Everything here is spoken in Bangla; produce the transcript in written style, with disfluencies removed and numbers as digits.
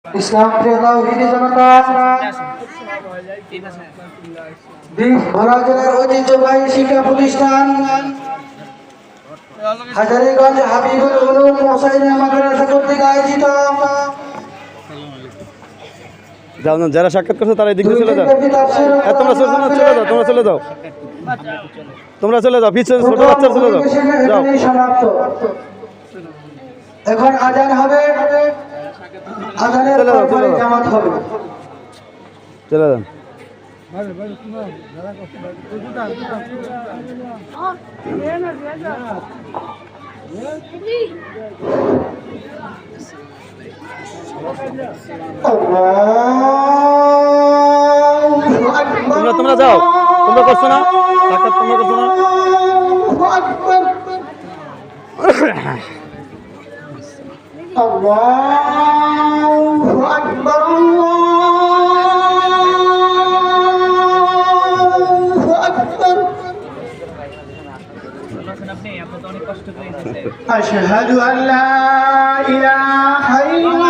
ইসলাম প্রিয় তাওহীদি জনতা, ভোলা জেলার ঐতিহ্যবাহী শিক্ষা প্রতিষ্ঠান হাজারীগঞ্জ হাবিবুল উলুম হোসাইনিয়া মাদ্রাসা কর্তৃক আয়োজিত যারা সাক্ষাৎ করছে তারা এদিকে চলে যাও। তোমরা চলে যাও, তোমরা চলে যাও, পিছনে ছোট বাচ্চা চলে যাও। এখন আজান হবে, আজানের পরে জামাত হবে। চলে যান। তোমরা যাও, তোমরা করছো না সাক্ষাৎ, তোমরা করছো না। আল্লাহু আকবার, আল্লাহু আকবার। আশহাদু আল্লা ইলাহা ইল্লাল্লাহ